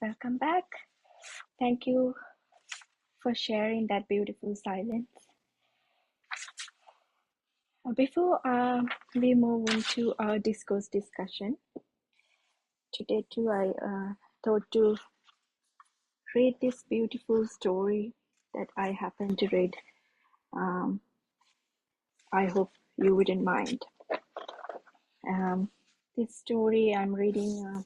Welcome back. Thank you for sharing that beautiful silence. Before we move into our discourse discussion, today too I thought to read this beautiful story that I happened to read. I hope you wouldn't mind. This story I'm reading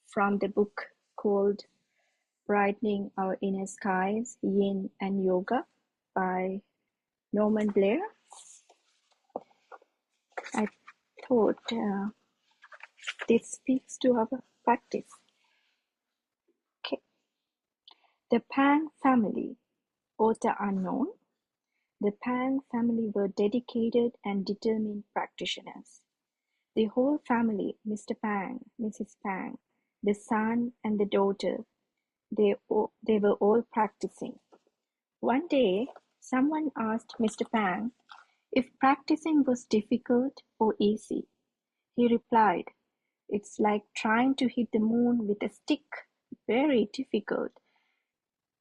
from the book called Brightening Our Inner Skies, Yin and Yoga by Norman Blair. I thought this speaks to our practice. Okay. The Pang family, author unknown. The Pang family were dedicated and determined practitioners. The whole family, Mr. Pang, Mrs. Pang, the son and the daughter, they were all practicing. One day, someone asked Mr. Pang if practicing was difficult or easy. He replied, "It's like trying to hit the moon with a stick, very difficult."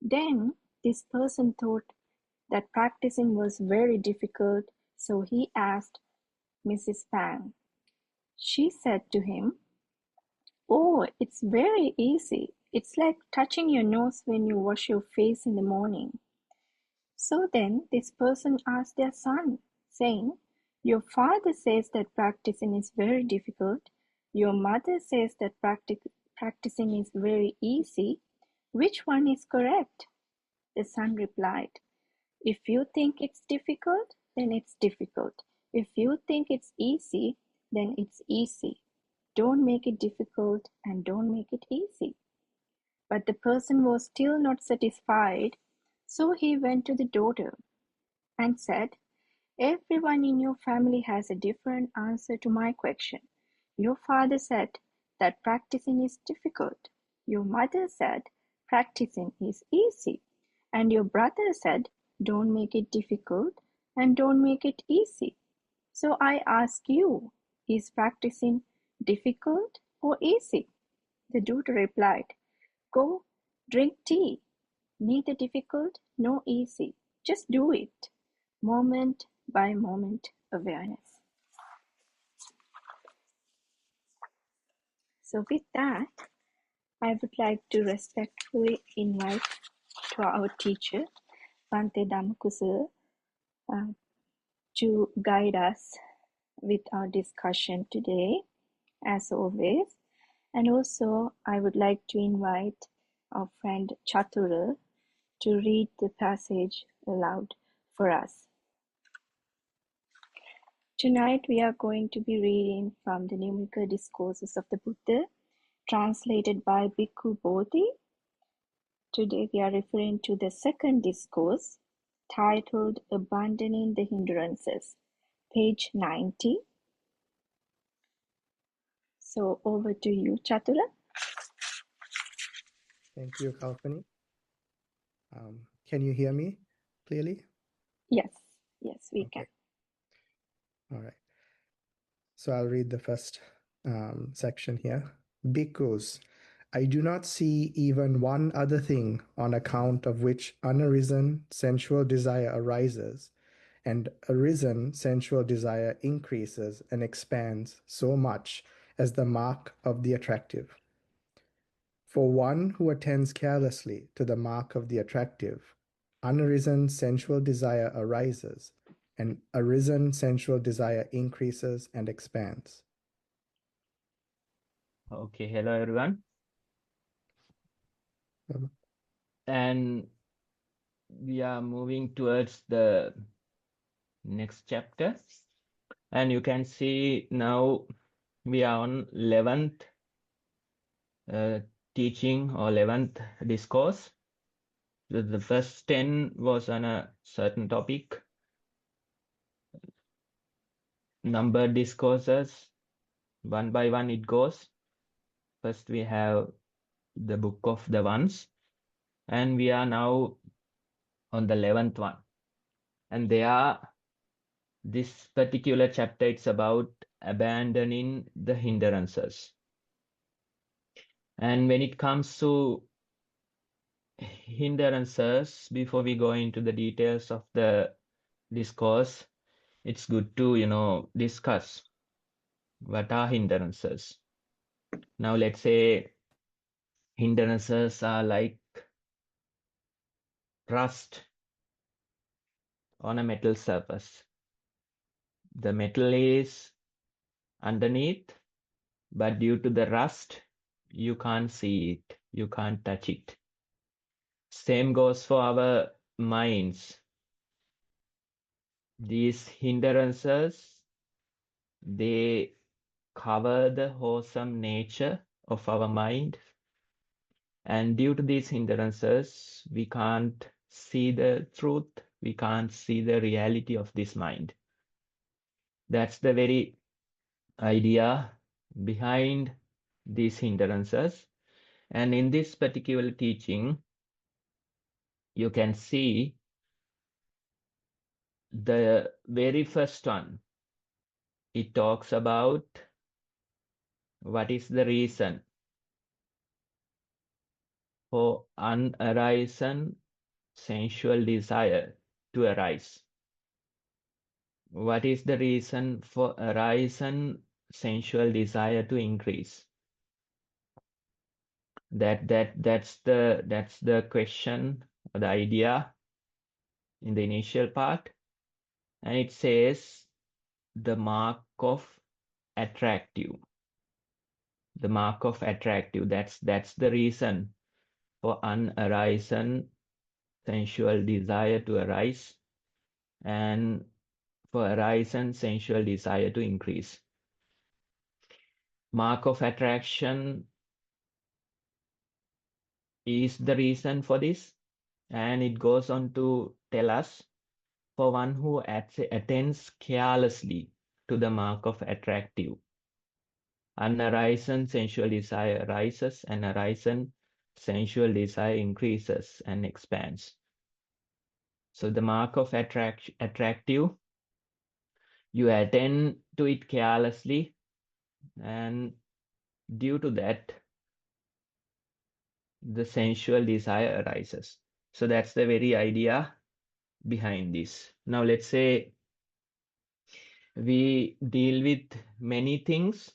Then this person thought that practicing was very difficult, so he asked Mrs. Pang. She said to him, "Oh, it's very easy. It's like touching your nose when you wash your face in the morning." So then this person asked their son, saying, "Your father says that practicing is very difficult. Your mother says that practicing is very easy. Which one is correct?" The son replied, "If you think it's difficult, then it's difficult. If you think it's easy, then it's easy. Don't make it difficult and don't make it easy." But the person was still not satisfied, so he went to the daughter and said, "Everyone in your family has a different answer to my question. Your father said that practicing is difficult. Your mother said practicing is easy. And your brother said, don't make it difficult and don't make it easy. So I ask you, is practicing difficult or easy?" The daughter replied, "Go drink tea. Neither difficult nor easy. Just do it. Moment by moment awareness." So with that, I would like to respectfully invite to our teacher, Bhante DhammaKusala, to guide us with our discussion today, as always. And also, I would like to invite our friend Chatura to read the passage aloud for us. Tonight, we are going to be reading from the Numerical Discourses of the Buddha, translated by Bhikkhu Bodhi. Today, we are referring to the second discourse, titled Abandoning the Hindrances, page 90. So over to you, Chatura. Thank you, Kalpani. Can you hear me clearly? Yes, we Okay. can. All right. So I'll read the first section here. Bhikkhus, I do not see even one other thing on account of which unarisen sensual desire arises, and arisen sensual desire increases and expands so much as the mark of the attractive. For one who attends carelessly to the mark of the attractive, unarisen sensual desire arises, and arisen sensual desire increases and expands. Okay, hello everyone. And we are moving towards the next chapter. And you can see now we are on 11th teaching or 11th discourse. The first 10 was on a certain topic. Numbered discourses, one by one it goes. First we have the Book of the Ones, and we are now on the 11th one. And this particular chapter, it's about abandoning the hindrances. And when it comes to hindrances, before we go into the details of the discourse, it's good to, discuss what are hindrances. Now, let's say hindrances are like rust on a metal surface. The metal is underneath, but due to the rust, you can't see it, you can't touch it. Same goes for our minds. These hindrances, they cover the wholesome nature of our mind. And due to these hindrances, we can't see the truth, we can't see the reality of this mind. That's the very idea behind these hindrances. And in this particular teaching, you can see the very first one. It talks about what is the reason for unarisen sensual desire to arise. What is the reason for arisen sensual desire to increase? That's the question or the idea in the initial part. And it says the mark of attractive. The mark of attractive. That's the reason for unarisen sensual desire to arise and for arisen sensual desire to increase. Mark of attraction is the reason for this, and it goes on to tell us, for one who attends carelessly to the mark of attractive, unarisen sensual desire arises, and arisen sensual desire increases and expands. So the mark of attractive, you attend to it carelessly, and due to that, the sensual desire arises. So that's the very idea behind this. Now let's say we deal with many things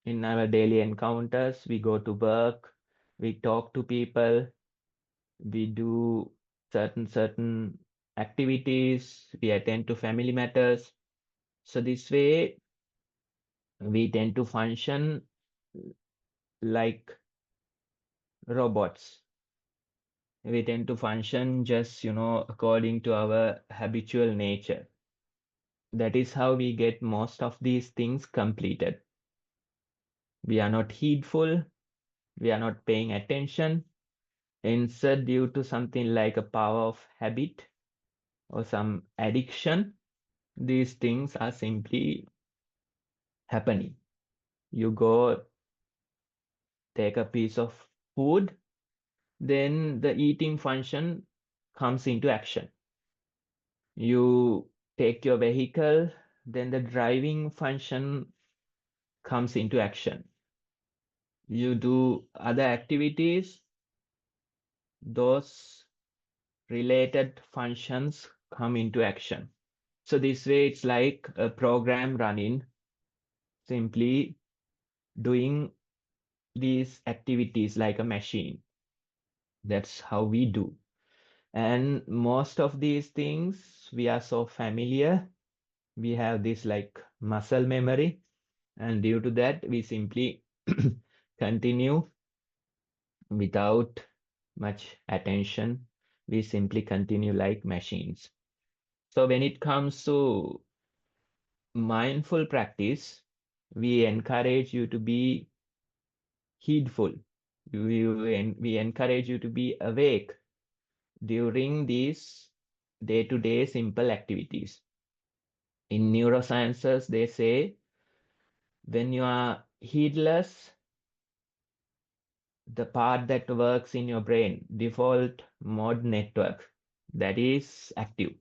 in our daily encounters. We go to work, we talk to people, we do certain activities, we attend to family matters. So this way we tend to function like robots. We tend to function just, according to our habitual nature. That is how we get most of these things completed. We are not heedful, we are not paying attention. Instead, due to something like a power of habit or some addiction, these things are simply happening. You go take a piece of food, then the eating function comes into action. You take your vehicle, then the driving function comes into action. You do other activities, those related functions come into action. So this way it's like a program running, simply doing these activities like a machine. That's how we do. And most of these things we are so familiar. We have this like muscle memory, and due to that we simply continue without much attention. We simply continue like machines. So when it comes to mindful practice, we encourage you to be heedful. We encourage you to be awake during these day-to-day simple activities. In neurosciences, they say when you are heedless, the part that works in your brain, default mode network, that is active.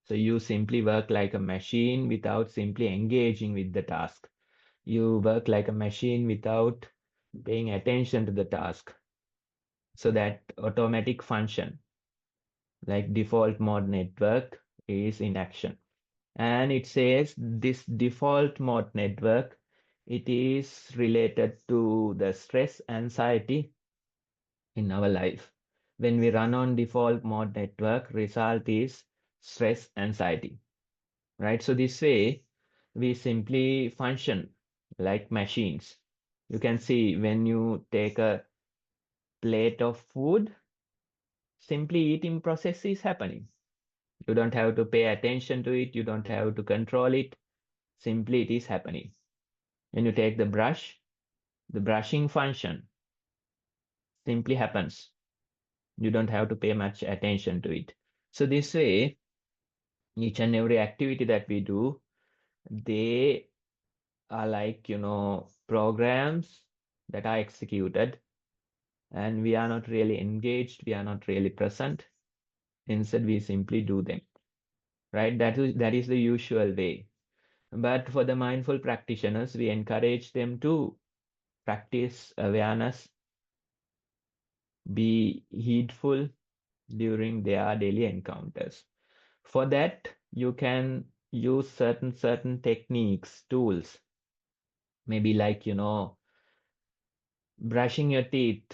So you simply work like a machine without simply engaging with the task. You work like a machine without paying attention to the task. So that automatic function, like default mode network, is in action. And it says this default mode network, it is related to the stress, anxiety in our life. When we run on default mode network, result is stress, anxiety, right? So this way, we simply function like machines. You can see when you take a plate of food, simply eating process is happening. You don't have to pay attention to it. You don't have to control it. Simply it is happening. When you take the brush, the brushing function simply happens. You don't have to pay much attention to it. So this way, each and every activity that we do, they are like, programs that are executed, and we are not really engaged. We are not really present. Instead, we simply do them, right? That is the usual way. But for the mindful practitioners, we encourage them to practice awareness, be heedful during their daily encounters. For that, you can use certain techniques, tools, maybe like, brushing your teeth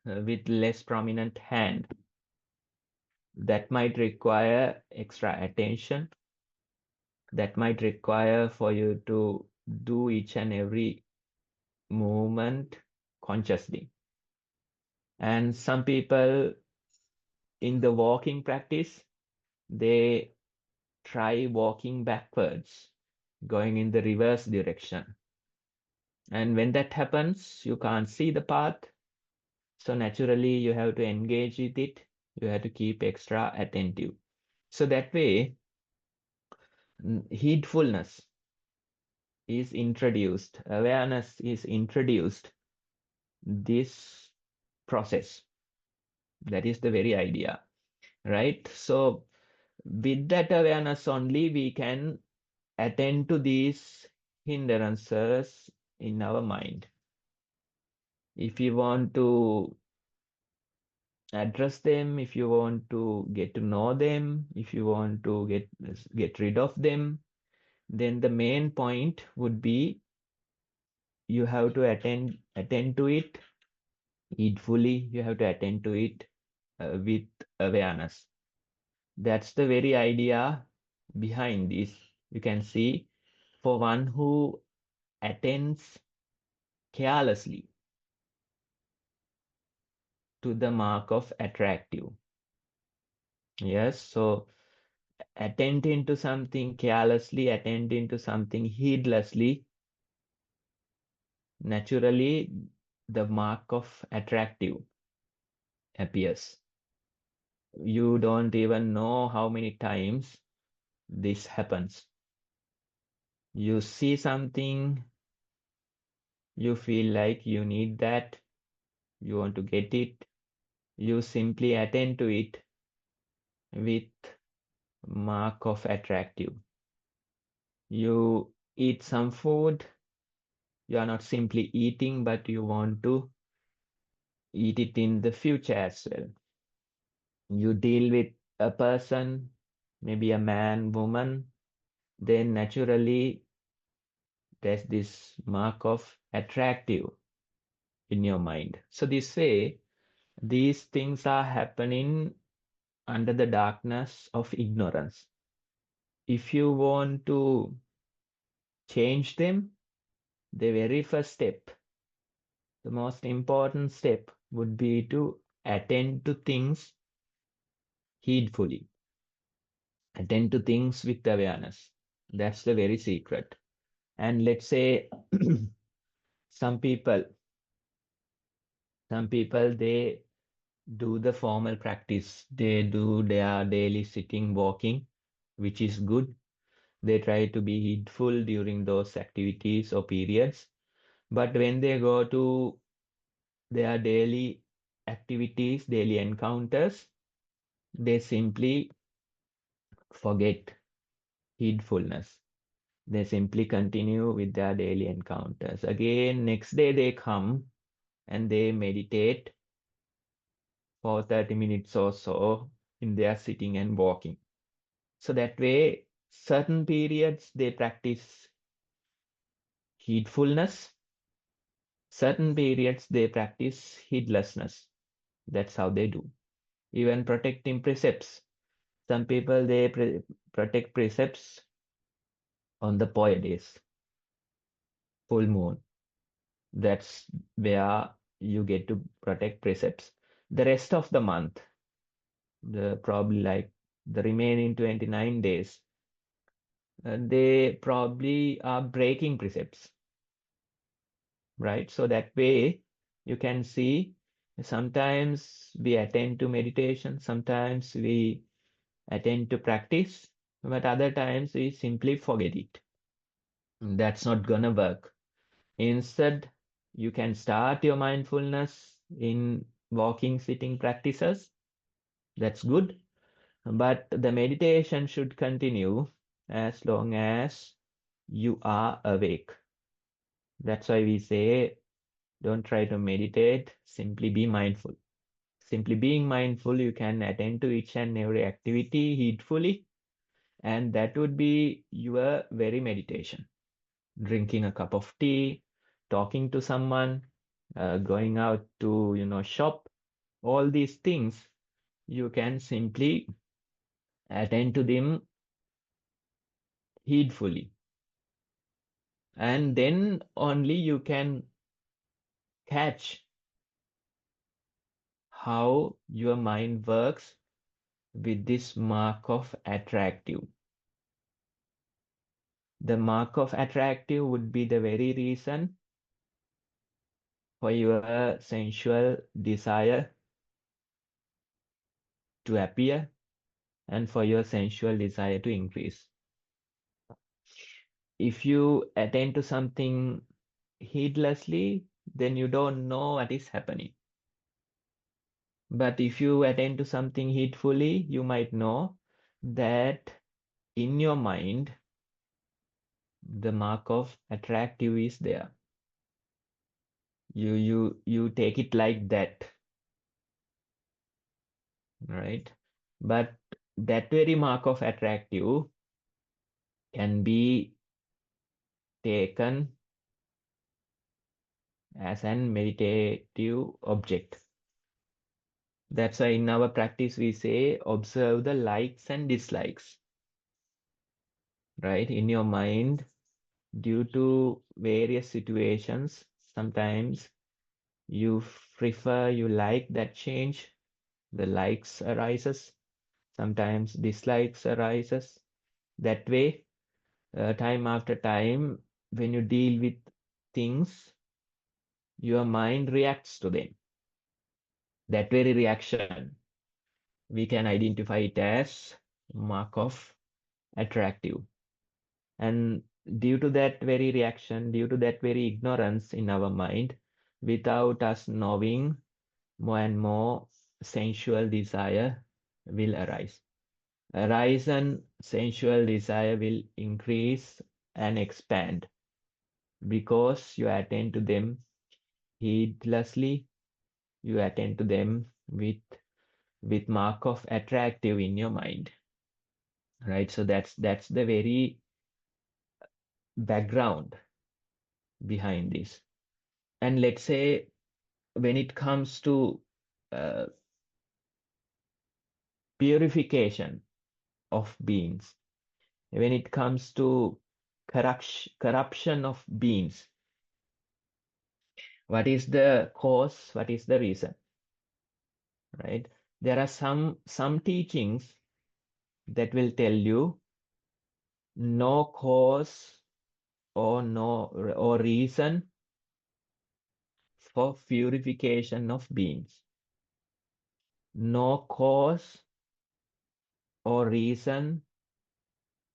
with less prominent hand. That might require extra attention. That might require for you to do each and every movement consciously. And some people in the walking practice, they try walking backwards, going in the reverse direction. And when that happens, you can't see the path. So naturally, you have to engage with it. You have to keep extra attentive. So that way, heedfulness is introduced, awareness is introduced, this process. That is the very idea, right? So with that awareness only, we can attend to these hindrances in our mind. If you want to address them, if you want to get to know them, if you want to get rid of them, then the main point would be you have to attend to it heedfully. You have to attend to it with awareness. That's the very idea behind this. You can see, for one who attends carelessly to the mark of attractive. Yes, so attending to something carelessly, attending to something heedlessly, naturally the mark of attractive appears. You don't even know how many times this happens. You see something, you feel like you need that, you want to get it, you simply attend to it with mark of attractive. You eat some food, you are not simply eating, but you want to eat it in the future as well. You deal with a person, maybe a man, woman, then naturally there's this mark of attractive in your mind. So this way, these things are happening under the darkness of ignorance. If you want to change them, the very first step, the most important step would be to attend to things heedfully, attend to things with awareness. That's the very secret. And let's say some people, they do the formal practice. They do their daily sitting, walking, which is good. They try to be heedful during those activities or periods. But when they go to their daily activities, daily encounters, they simply forget heedfulness. They simply continue with their daily encounters. Again, next day they come, and they meditate for 30 minutes or so in their sitting and walking. So that way, certain periods they practice heedfulness, certain periods they practice heedlessness. That's how they do. Even protecting precepts. Some people they protect precepts on the Poya days, full moon. That's where you get to protect precepts. The rest of the month, probably like the remaining 29 days, they probably are breaking precepts, right? So that way you can see sometimes we attend to meditation, sometimes we attend to practice, but other times we simply forget it. That's not gonna work. Instead, you can start your mindfulness in walking, sitting practices. That's good. But the meditation should continue as long as you are awake. That's why we say don't try to meditate, simply be mindful. Simply being mindful, you can attend to each and every activity heedfully, and that would be your very meditation. Drinking a cup of tea, talking to someone, going out to, shop, all these things, you can simply attend to them heedfully. And then only you can catch how your mind works with this mark of attractive. The mark of attractive would be the very reason for your sensual desire to appear and for your sensual desire to increase. If you attend to something heedlessly, then you don't know what is happening. But if you attend to something heedfully, you might know that in your mind, the mark of attractive is there. You take it like that, right? But that very mark of attractive can be taken as an meditative object. That's why in our practice we say observe the likes and dislikes, right? In your mind, due to various situations, sometimes you prefer, you like that change, the likes arises, sometimes dislikes arises. That way, time after time, when you deal with things, your mind reacts to them. That very reaction, we can identify it as mark of attractive. And due to that very reaction, due to that very ignorance in our mind, without us knowing, more and more sensual desire will arise. Arise and sensual desire will increase and expand because you attend to them heedlessly, you attend to them with mark of attractive in your mind, right? So that's the very background behind this. And let's say when it comes to uh, purification of beings, when it comes to corruption of beings, what is the cause? What is the reason? Right? There are some teachings that will tell you no cause or no or reason for purification of beings. No cause or reason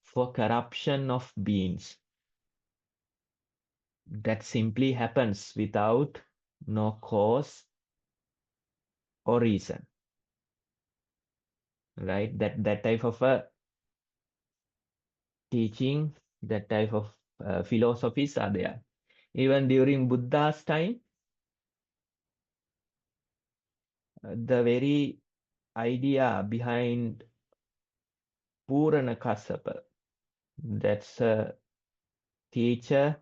for corruption of beings. That simply happens without no cause or reason, right? That type of a teaching, that type of philosophies are there. Even during Buddha's time, the very idea behind Purana Kassapa. That's a teacher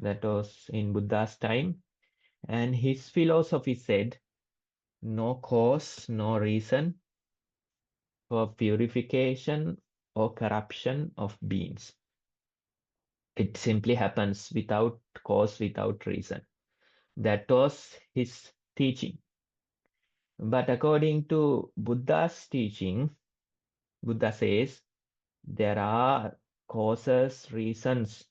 that was in Buddha's time, and his philosophy said, no cause, no reason for purification or corruption of beings. It simply happens without cause, without reason. That was his teaching. But according to Buddha's teaching, Buddha says there are causes, reasons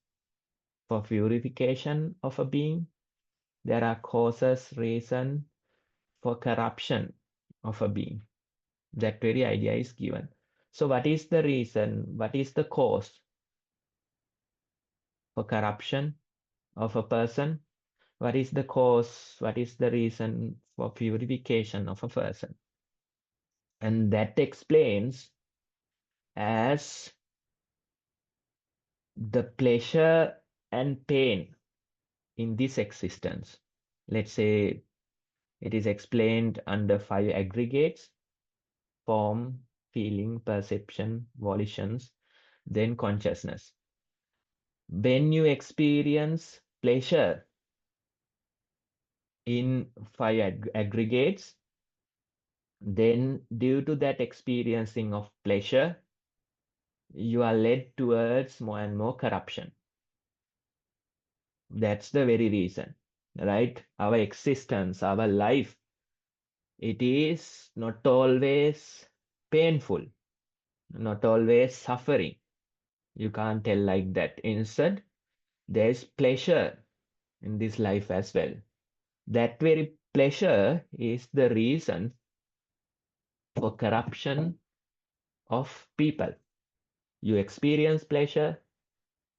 for purification of a being. There are causes, reason for corruption of a being. That very idea is given. So what is the reason? What is the cause for corruption of a person? What is the cause? What is the reason for purification of a person? And that explains as the pleasure and pain in this existence. Let's say it is explained under 5 aggregates: form, feeling, perception, volitions, then consciousness. When you experience pleasure in 5 aggregates, then due to that experiencing of pleasure, you are led towards more and more corruption. That's the very reason, right? Our existence, our life, it is not always painful, not always suffering. You can't tell like that. Instead, there's pleasure in this life as well. That very pleasure is the reason for corruption of people. You experience pleasure,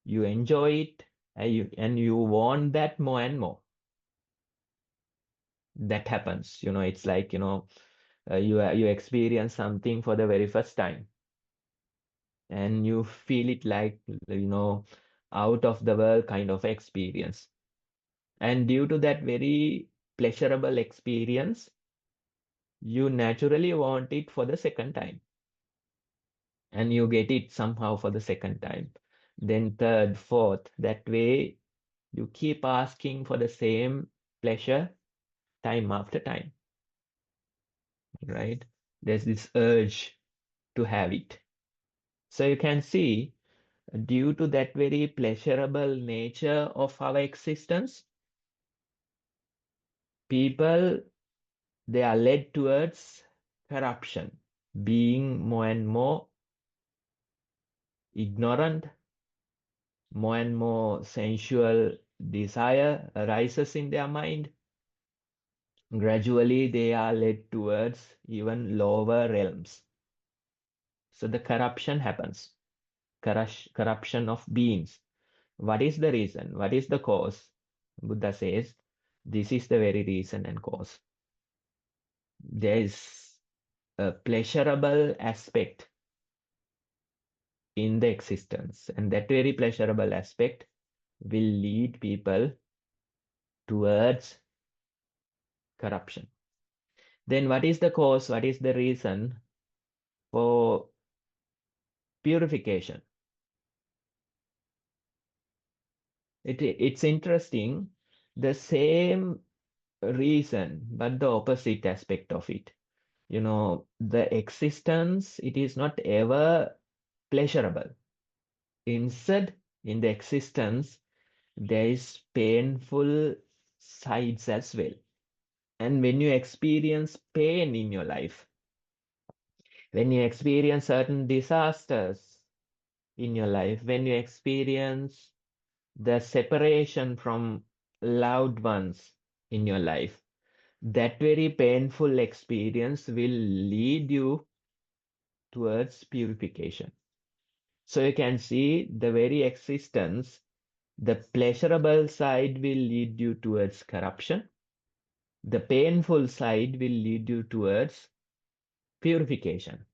you enjoy it, and you want that more and more. That happens. It's like, you experience something for the very first time, and you feel it like, out of the world kind of experience. And due to that very pleasurable experience, you naturally want it for the second time. And you get it somehow for the second time. Then third, fourth. That way, you keep asking for the same pleasure time after time, right? There's this urge to have it. So you can see, due to that very pleasurable nature of our existence, people, they are led towards corruption, being more and more ignorant, more and more sensual desire arises in their mind. Gradually, they are led towards even lower realms. So the corruption happens, corruption of beings. What is the reason? What is the cause? Buddha says, this is the very reason and cause. There is a pleasurable aspect in the existence, and that very pleasurable aspect will lead people towards corruption. Then what is the cause? What is the reason for purification? It's interesting, the same reason, but the opposite aspect of it. The existence, it is not ever pleasurable. Instead, in the existence, there is painful sides as well. And when you experience pain in your life, when you experience certain disasters in your life, when you experience the separation from loved ones in your life, that very painful experience will lead you towards purification. So you can see the very existence, the pleasurable side will lead you towards corruption. The painful side will lead you towards purification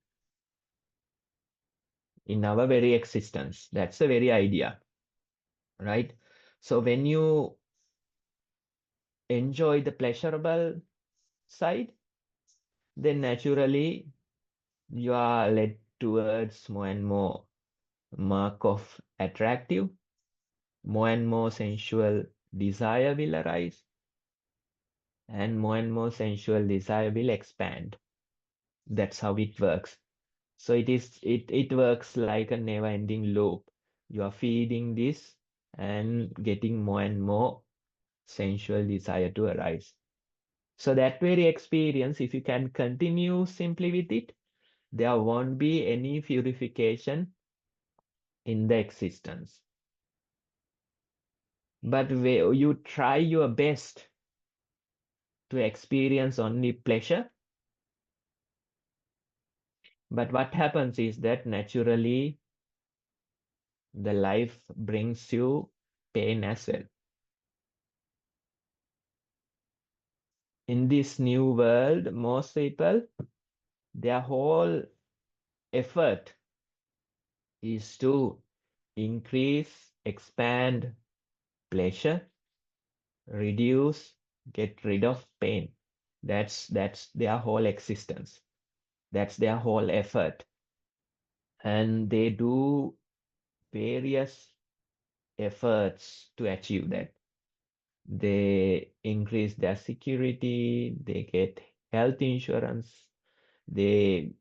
in our very existence. That's the very idea, right? So when you enjoy the pleasurable side, then naturally you are led towards more and more mark of attractive, more and more sensual desire will arise, and more sensual desire will expand. That's how it works. So it works like a never-ending loop. You are feeding this and getting more and more sensual desire to arise. So that very experience, if you can continue simply with it, there won't be any purification in the existence. But where you try your best to experience only pleasure, but what happens is that naturally the life brings you pain as well. In this new world, most people, their whole effort is to increase, expand pleasure, reduce, get rid of pain. That's their whole existence. That's their whole effort. And they do various efforts to achieve that. They increase their security, they get health insurance, they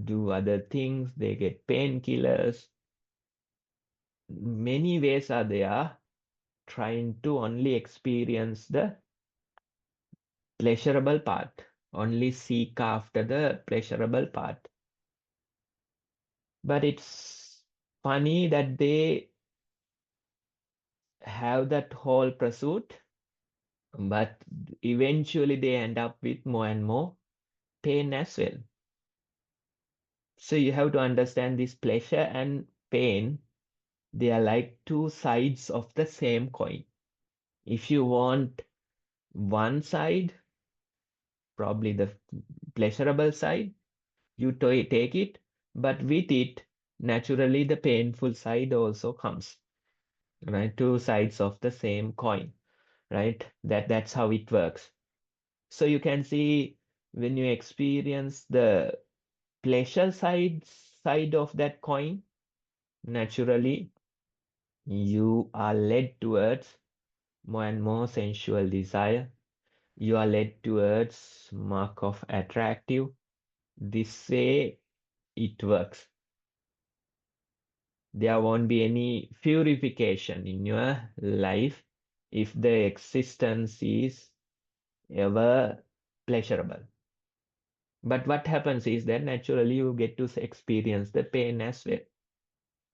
do other things, they get painkillers. Many ways are there trying to only experience the pleasurable part, only seek after the pleasurable part. But it's funny that they have that whole pursuit, but eventually they end up with more and more pain as well. So you have to understand this pleasure and pain, they are like two sides of the same coin. If you want one side, probably the pleasurable side, you take it, but with it, naturally the painful side also comes, right? Two sides of the same coin, right? That's how it works. So you can see when you experience the pleasure side of that coin, naturally you are led towards more and more sensual desire. You are led towards mark of attractive. This way it works. There won't be any purification in your life if the existence is ever pleasurable. But what happens is that naturally you get to experience the pain as well.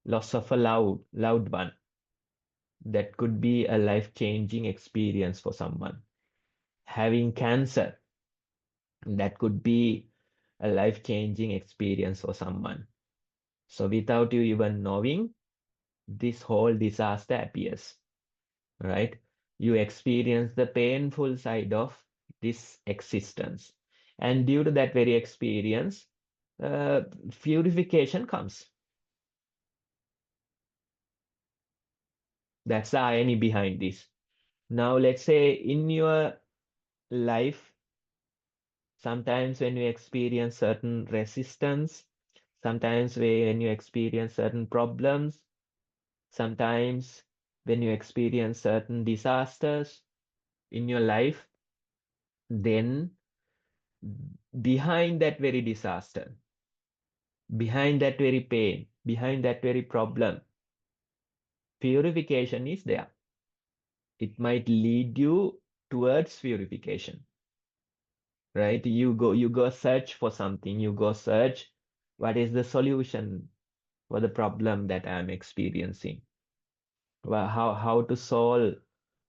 Loss of a loved one. That could be a life-changing experience for someone. Having cancer, that could be a life-changing experience for someone. So without you even knowing, this whole disaster appears, right? You experience the painful side of this existence. And due to that very experience, purification comes. That's the irony behind this. Now, let's say in your life, sometimes when you experience certain resistance, sometimes when you experience certain problems, sometimes when you experience certain disasters in your life, then behind that very disaster, behind that very pain, behind that very problem, purification is there. It might lead you towards purification, right? You go search for something, you go search what is the solution for the problem that I'm experiencing. Well, how to solve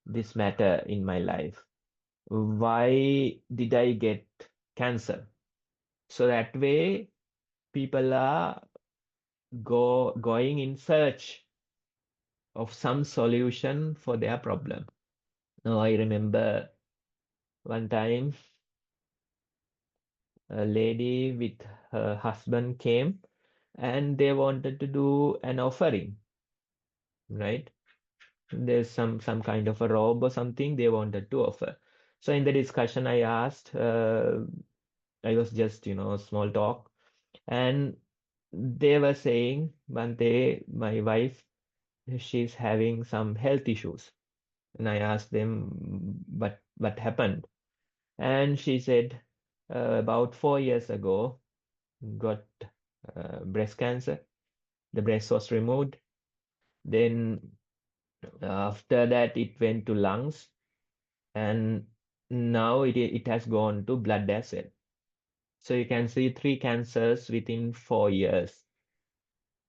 this matter in my life? Why did I get cancer? So that way people are going in search of some solution for their problem. Now I remember one time a lady with her husband came and they wanted to do an offering, right? There's some kind of a robe or something they wanted to offer. So in the discussion, I asked, I was just, small talk. And they were saying one day, my wife, she's having some health issues. And I asked them what happened. And she said, about 4 years ago, got breast cancer. The breast was removed. Then after that, it went to lungs, and now it has gone to blood as well. So you can see 3 cancers within 4 years,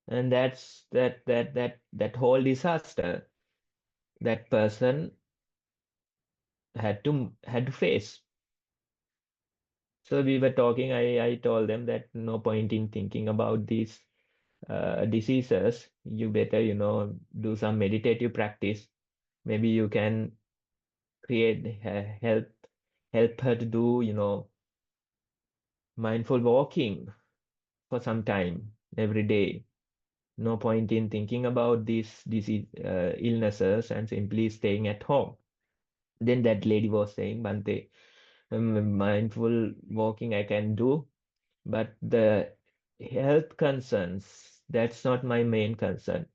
and that's that whole disaster that person had to face. So we were talking. I told them that no point in thinking about these diseases. You better, do some meditative practice. Maybe you can create help her to do, mindful walking for some time every day. No point in thinking about these disease illnesses and simply staying at home. Then that lady was saying, Bante, mindful walking I can do, but the health concerns, that's not my main concern.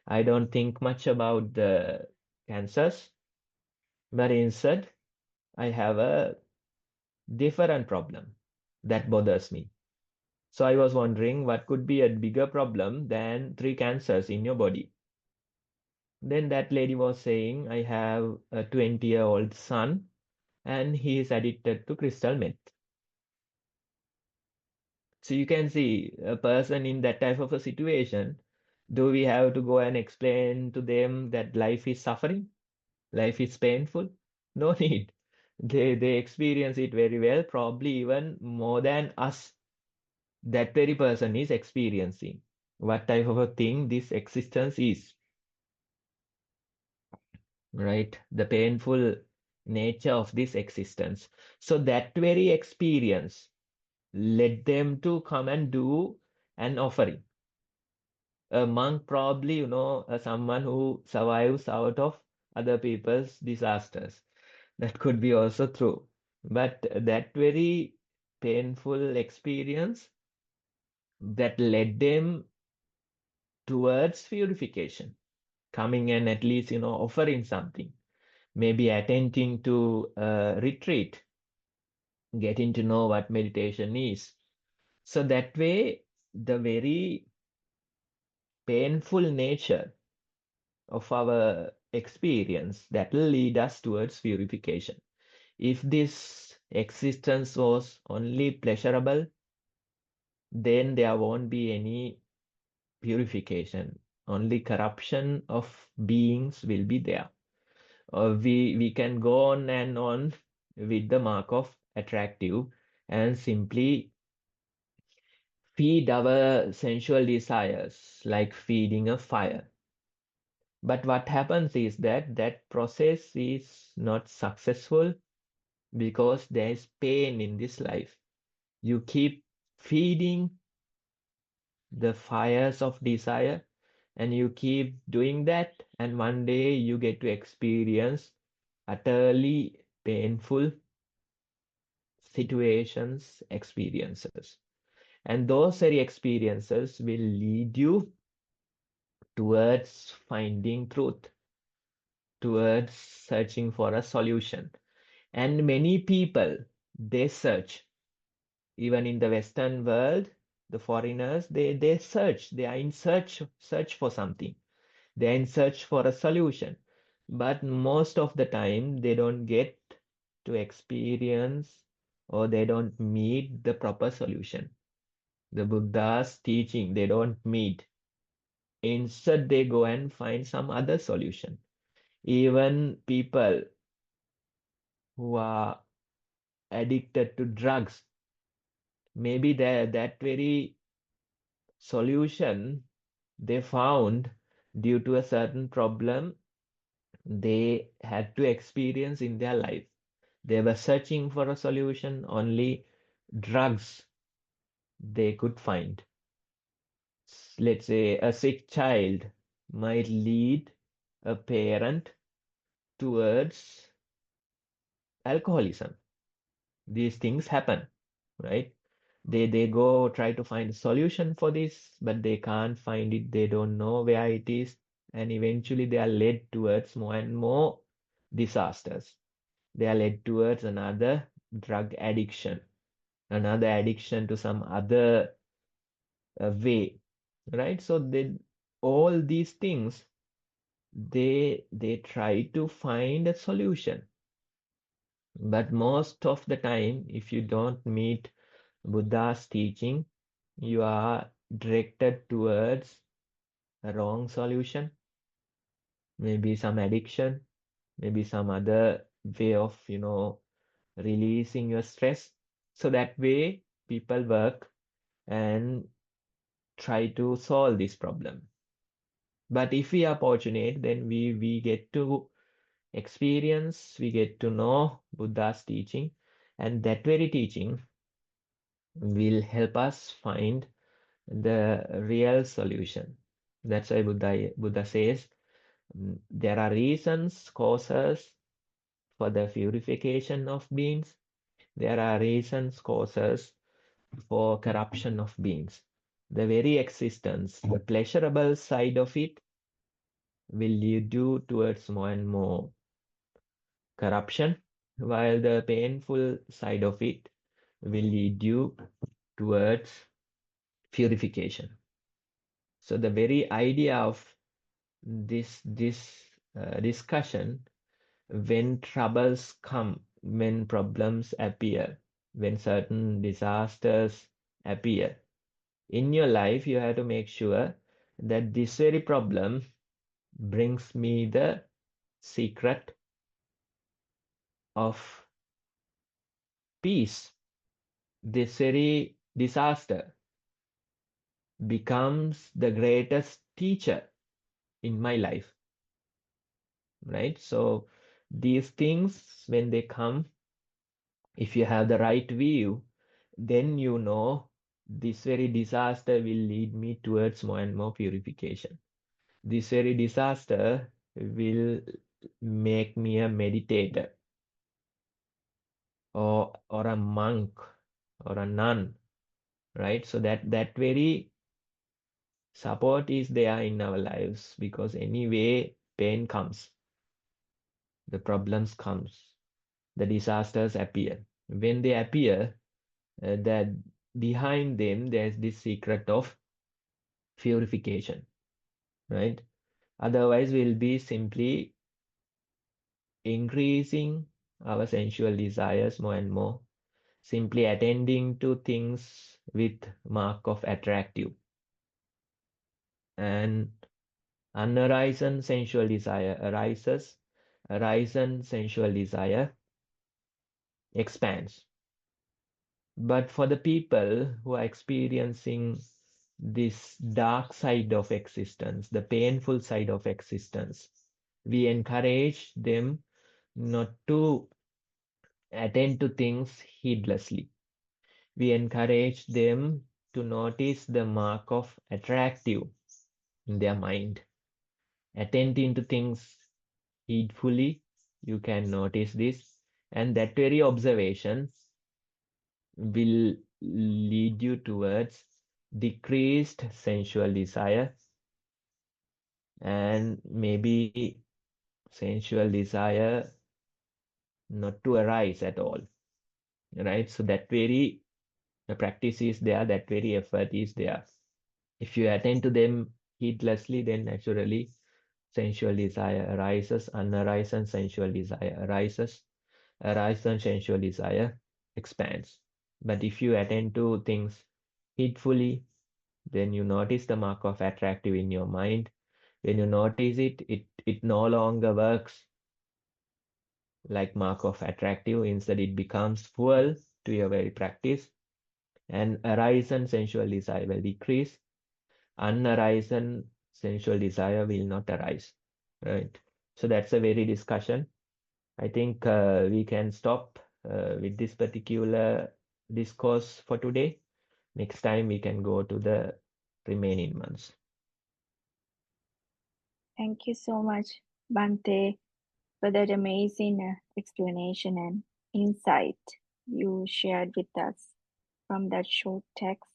I don't think much about the cancers, but instead I have a different problem that bothers me. So I was wondering what could be a bigger problem than 3 cancers in your body. Then that lady was saying, I have a 20-year-old son and he is addicted to crystal meth. So you can see a person in that type of a situation. Do we have to go and explain to them that life is suffering? Life is painful? No need. They experience it very well, probably even more than us. That very person is experiencing what type of a thing this existence is, right? The painful nature of this existence. So that very experience led them to come and do an offering. A monk probably, someone who survives out of other people's disasters. That could be also true. But that very painful experience that led them towards purification, coming and at least, offering something, maybe attending to a retreat, getting to know what meditation is. So that way, the very painful nature of our experience that will lead us towards purification. If this existence was only pleasurable, then there won't be any purification. Only corruption of beings will be there. We can go on and on with the mark of attractive and simply feed our sensual desires like feeding a fire. But what happens is that that process is not successful because there is pain in this life. You keep feeding the fires of desire and you keep doing that, and one day you get to experience utterly painful situations, experiences. And those very experiences will lead you towards finding truth, towards searching for a solution. And many people, they search, even in the Western world, the foreigners, they search, they are in search for something. They're in search for a solution. But most of the time, they don't get to experience or they don't meet the proper solution. The Buddha's teaching, they don't meet. Instead, they go and find some other solution. Even people who are addicted to drugs, maybe that very solution they found due to a certain problem they had to experience in their life. They were searching for a solution, only drugs they could find. Let's say a sick child might lead a parent towards alcoholism. These things happen, right? They go try to find a solution for this, but they can't find it. They don't know where it is. And eventually they are led towards more and more disasters. They are led towards another drug addiction, another addiction to some other way, right? So all these things, they try to find a solution. But most of the time, if you don't meet Buddha's teaching, you are directed towards a wrong solution, maybe some addiction, maybe some other way of, releasing your stress. So that way, people work and try to solve this problem. But if we are fortunate, then we get to experience, we get to know Buddha's teaching, and that very teaching will help us find the real solution. That's why Buddha says there are reasons, causes for the purification of beings. There are reasons, causes for corruption of beings. The very existence, the pleasurable side of it will lead you towards more and more corruption, while the painful side of it will lead you towards purification. So the very idea of this discussion, when troubles come, when problems appear, when certain disasters appear in your life, you have to make sure that this very problem brings me the secret of peace. This very disaster becomes the greatest teacher in my life, right? So these things, when they come, if you have the right view, then you know this very disaster will lead me towards more and more purification. This very disaster will make me a meditator or a monk or a nun, right? So that very support is there in our lives, because anyway pain comes, the problems comes, the disasters appear. When they appear, that behind them there's this secret of purification, right? Otherwise we'll be simply increasing our sensual desires more and more, simply attending to things with mark of attractive, and unarisen sensual desire arises, arisen sensual desire expands. But for the people who are experiencing this dark side of existence, the painful side of existence, we encourage them not to attend to things heedlessly. We encourage them to notice the mark of attractive in their mind. Attending to things heedfully, you can notice this, and that very observation will lead you towards decreased sensual desire, and maybe sensual desire not to arise at all, right? So that very the practice is there, that very effort is there. If you attend to them heedlessly, then naturally sensual desire arises, unarisen sensual desire arises, arisen sensual desire expands. But if you attend to things heedfully, then you notice the mark of attractive in your mind. When you notice it, it no longer works like mark of attractive. Instead, it becomes fuel to your very practice. And arisen sensual desire will decrease. Unarisen sensual desire will not arise, right? So that's a very discussion. I think we can stop with this particular discourse for today. Next time we can go to the remaining ones. Thank you so much, Bante, for that amazing explanation and insight you shared with us. from that short text.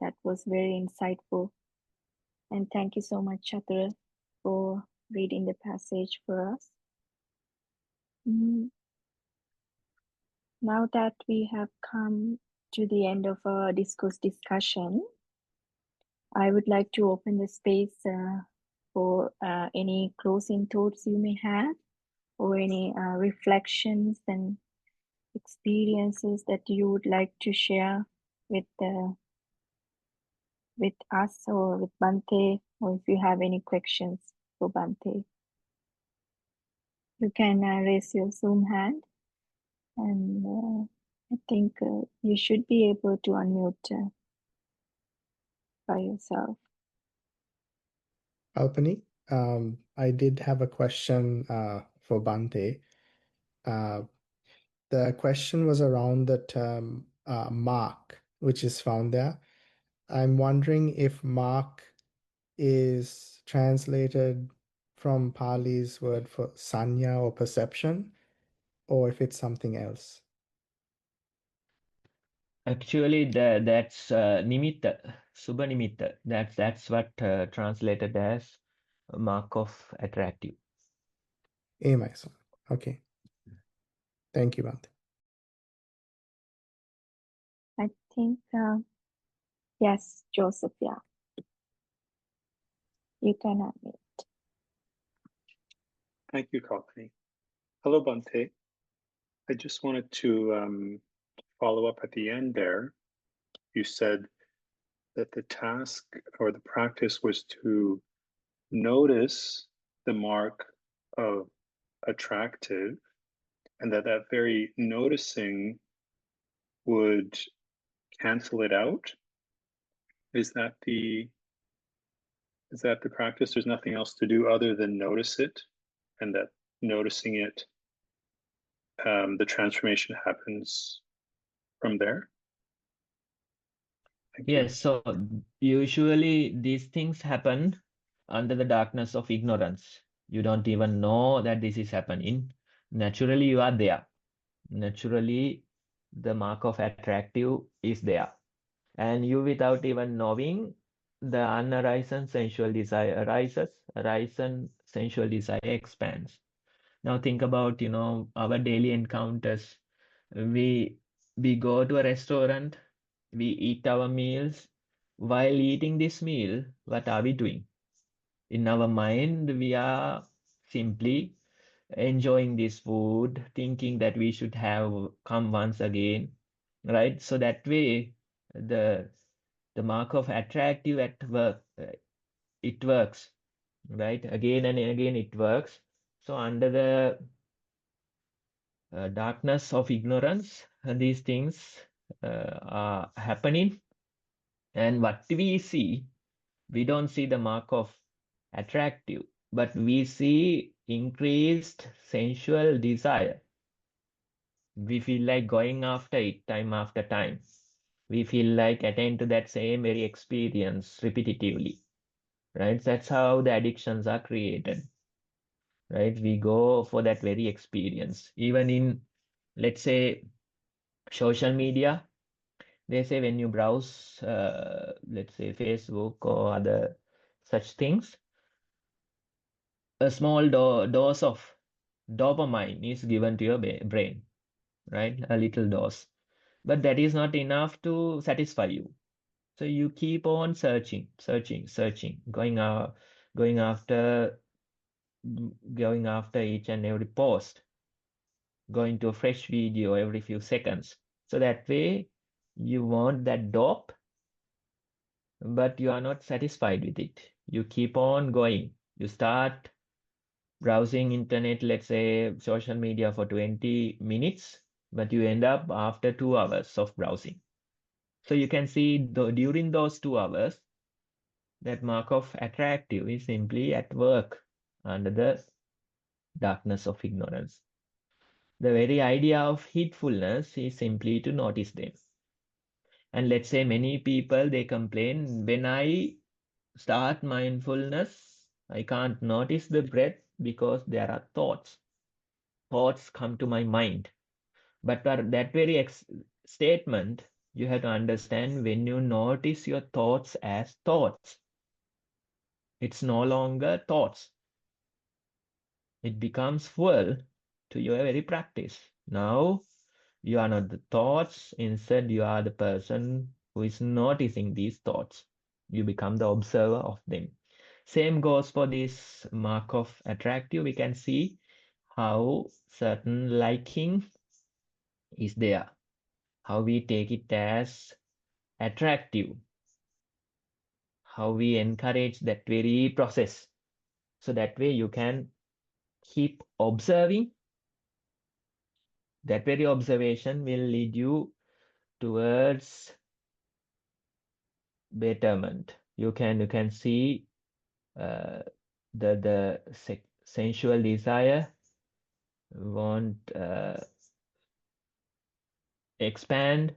That was very insightful. And thank you so much, Chatura, for reading the passage for us. Now that we have come to the end of our discourse discussion, I would like to open the space for any closing thoughts you may have, or any reflections and experiences that you would like to share with us or with Bhante, or if you have any questions for Bhante. You can raise your Zoom hand, and I think you should be able to unmute by yourself. Alpani, I did have a question for Bhante. The question was around the term mark, which is found there. I'm wondering if mark is translated from Pali's word for sanya or perception, or if it's something else. Actually, that's nimitta, subha nimitta. That's what translated as mark of attractive. Myself. Okay. Thank you, Bhante. I think, yes, Joseph, yeah. You can unmute. Thank you, Kalpani. Hello, Bhante. I just wanted to follow up at the end there. You said that the task or the practice was to notice the mark of attractive, and that very noticing would cancel it out. Is that the practice? There's nothing else to do other than notice it, and that noticing it, the transformation happens from there? Thank you. Yes, so usually these things happen under the darkness of ignorance. You don't even know that this is happening. Naturally, you are there. Naturally, the mark of attractive is there. And you, without even knowing, the unarisen sensual desire arises, arisen sensual desire expands. Now think about, our daily encounters. We go to a restaurant, we eat our meals. While eating this meal, what are we doing? In our mind, we are simply enjoying this food, thinking that we should have come once again, right? So that way, the mark of attractive at work, it works, right? Again and again it works. So under the darkness of ignorance, these things are happening. And what we see, we don't see the mark of attractive, but we see increased sensual desire. We feel like going after it time after time. We feel like attend to that same very experience repetitively, right? That's how the addictions are created, right? We go for that very experience. Even in, let's say, social media, they say when you browse, let's say Facebook or other such things, a small dose of dopamine is given to your brain, right? A little dose. But that is not enough to satisfy you. So you keep on searching, going after each and every post, going to a fresh video every few seconds. So that way you want that dope, but you are not satisfied with it. You keep on going. You start browsing internet, let's say social media for 20 minutes, but you end up after 2 hours of browsing. So you can see during those 2 hours, that mark of attractive is simply at work under the darkness of ignorance. The very idea of heedfulness is simply to notice them. And let's say many people, they complain, when I start mindfulness, I can't notice the breath because there are thoughts. Thoughts come to my mind. But that very statement, you have to understand when you notice your thoughts as thoughts, it's no longer thoughts. It becomes fuel to your very practice. Now, you are not the thoughts, instead you are the person who is noticing these thoughts. You become the observer of them. Same goes for this mark of attractive. We can see how certain liking is there, how we take it as attractive, how we encourage that very process. So that way you can keep observing. That very observation will lead you towards betterment. You can see the sensual desire won't expand,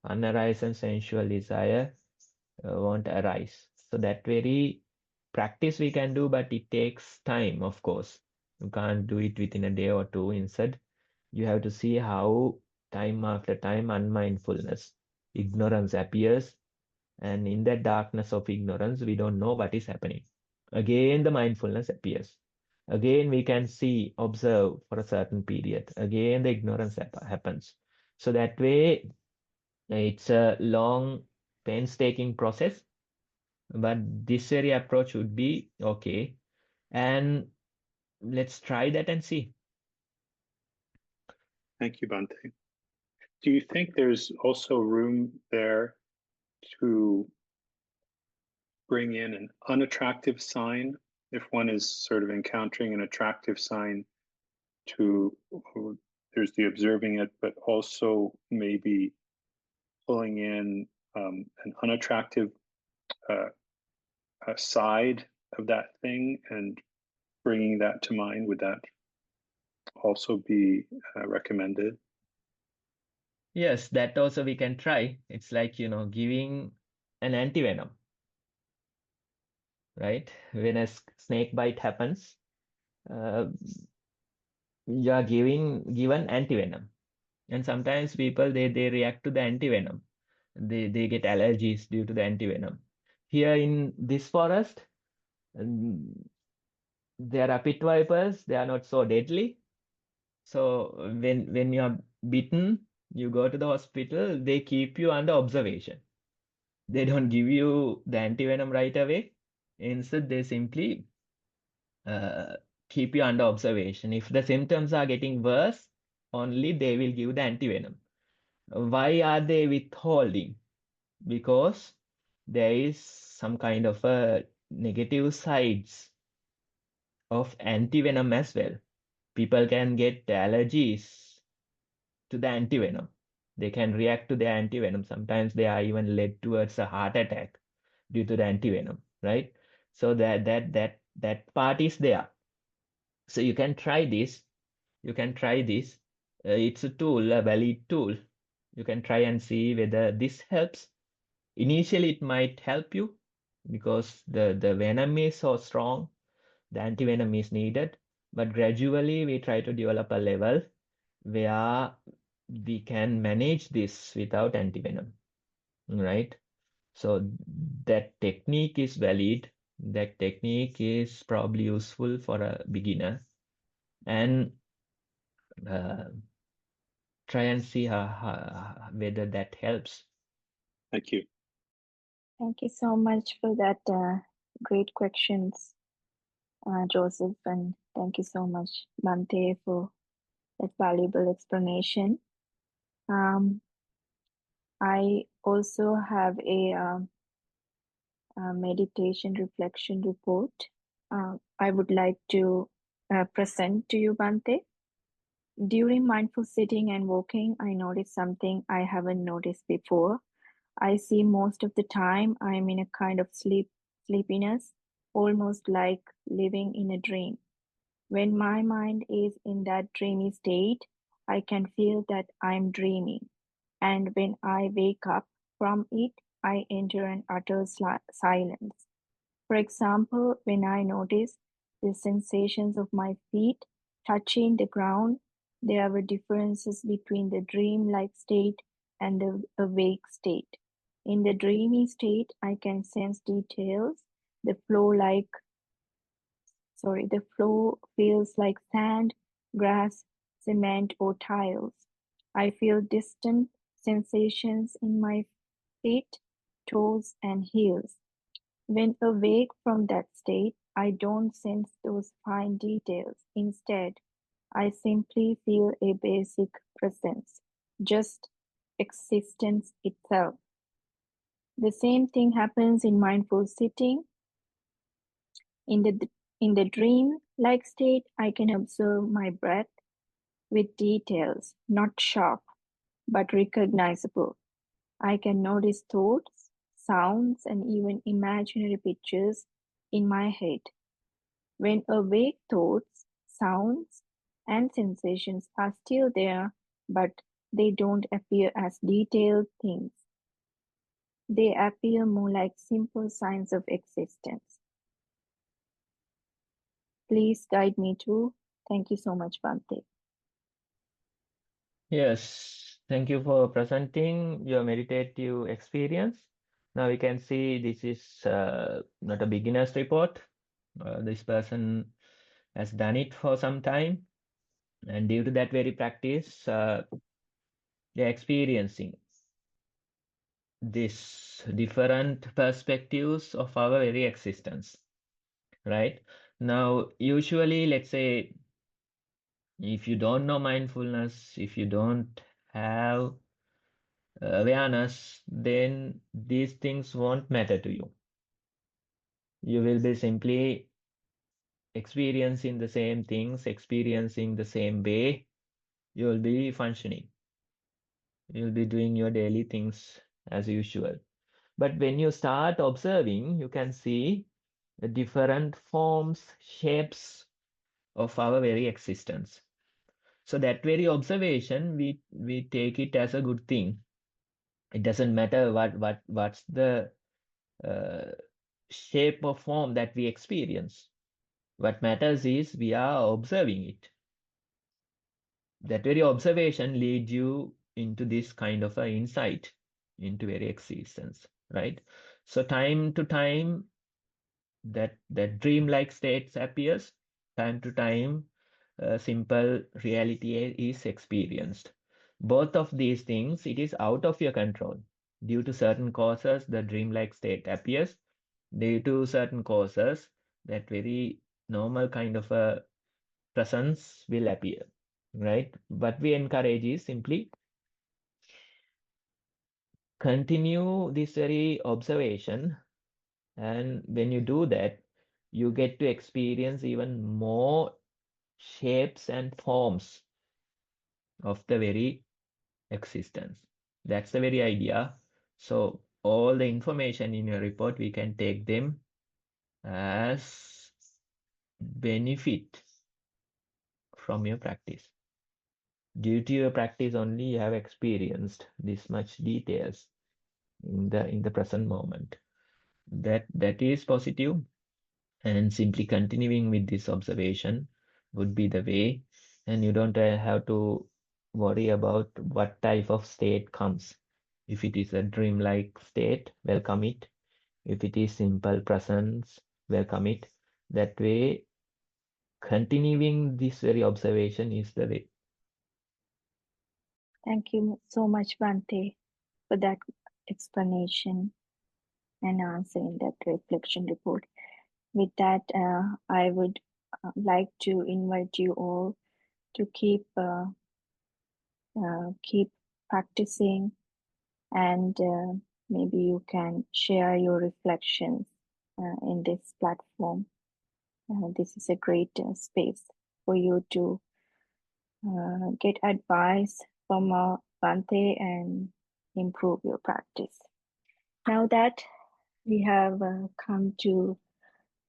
unarise, and sensual desire won't arise. So that very practice we can do, but it takes time, of course. You can't do it within a day or two. Instead, you have to see how time after time unmindfulness, ignorance appears. And in that darkness of ignorance, we don't know what is happening. Again, the mindfulness appears. Again, we can see, observe for a certain period. Again, the ignorance happens. So that way, it's a long, painstaking process. But this very approach would be okay. And let's try that and see. Thank you, Bhante. Do you think there's also room there to bring in an unattractive sign if one is sort of encountering an attractive sign? There's the observing it, but also maybe pulling in an unattractive side of that thing and bringing that to mind. Would that also be recommended? Yes, that also we can try. It's like, giving an antivenom, right? When a snake bite happens, you are given antivenom. And sometimes people, they react to the antivenom. They get allergies due to the antivenom. Here in this forest, there are pit vipers. They are not so deadly. So when you are bitten, you go to the hospital, they keep you under observation. They don't give you the antivenom right away. Instead, they simply keep you under observation. If the symptoms are getting worse, only they will give the antivenom. Why are they withholding? Because there is some kind of a negative sides of antivenom as well. People can get allergies to the antivenom. They can react to the antivenom. Sometimes they are even led towards a heart attack due to the antivenom, right? So that part is there. So you can try this. You can try this. It's a tool, a valid tool. You can try and see whether this helps. Initially, it might help you because the venom is so strong, the antivenom is needed. But gradually, we try to develop a level where we can manage this without antivenom, right? So that technique is valid. That technique is probably useful for a beginner. And try and see whether that helps. Thank you. Thank you so much for that great questions, Joseph, and thank you so much, Bhante, for that valuable explanation. I also have a meditation reflection report I would like to present to you, Bhante. During mindful sitting and walking, I noticed something I haven't noticed before. I see most of the time I am in a kind of sleepiness, almost like living in a dream. When my mind is in that dreamy state, I can feel that I'm dreaming. And when I wake up from it, I enter an utter silence. For example, when I notice the sensations of my feet touching the ground, There were differences between the dream-like state and the awake state. In the dreamy state, I can sense details. The flow feels like sand, grass, cement, or tiles. I feel distant sensations in my feet, toes, and heels. When awake from that state, I don't sense those fine details. Instead, I simply feel a basic presence, just existence itself. The same thing happens in mindful sitting. In the dream-like state, I can observe my breath with details, not sharp, but recognizable. I can notice thoughts, sounds, and even imaginary pictures in my head. When awake, thoughts, sounds, and sensations are still there, but they don't appear as detailed things. They appear more like simple signs of existence. Please guide me too. Thank you so much, Bhante. Yes, thank you for presenting your meditative experience. Now we can see this is not a beginner's report. This person has done it for some time, and due to that very practice, they're experiencing this different perspectives of our very existence, right? Now, usually, let's say, if you don't know mindfulness, if you don't have awareness, then these things won't matter to you. You will be simply experiencing the same things, experiencing the same way. You will be functioning. You'll be doing your daily things as usual. But when you start observing, you can see the different forms, shapes of our very existence. So that very observation, we take it as a good thing. It doesn't matter what's the shape or form that we experience. What matters is we are observing it. That very observation leads you into this kind of an insight into very existence, right? So time to time, that dream-like states appears. Time to time, simple reality is experienced. Both of these things, it is out of your control. Due to certain causes, the dream-like state appears. Due to certain causes, that very normal kind of a presence will appear, right? What we encourage is simply continue this very observation, and when you do that, you get to experience even more shapes and forms of the very existence. That's the very idea. So all the information in your report, we can take them as benefit from your practice. Due to your practice only, you have experienced this much details in the present moment. That is positive, and simply continuing with this observation would be the way, and you don't have to worry about what type of state comes. If it is a dreamlike state, welcome it. If it is simple presence, welcome it. That way, continuing this very observation is the way. Thank you so much, Bhante, for that explanation and answer in that reflection report. With that, I would like to invite you all to keep practicing, and maybe you can share your reflections in this platform. This is a great space for you to get advice from Bhante and improve your practice. Now that we have come to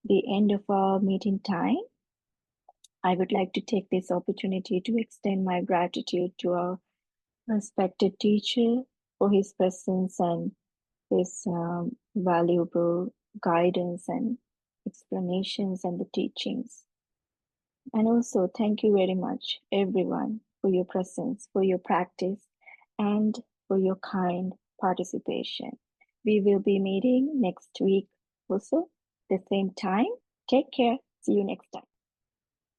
the end of our meeting time, I would like to take this opportunity to extend my gratitude to our respected teacher for his presence and his valuable guidance and explanations and the teachings. And also thank you very much everyone for your presence, for your practice, and for your kind participation. We will be meeting next week also, the same time. Take care. See you next time.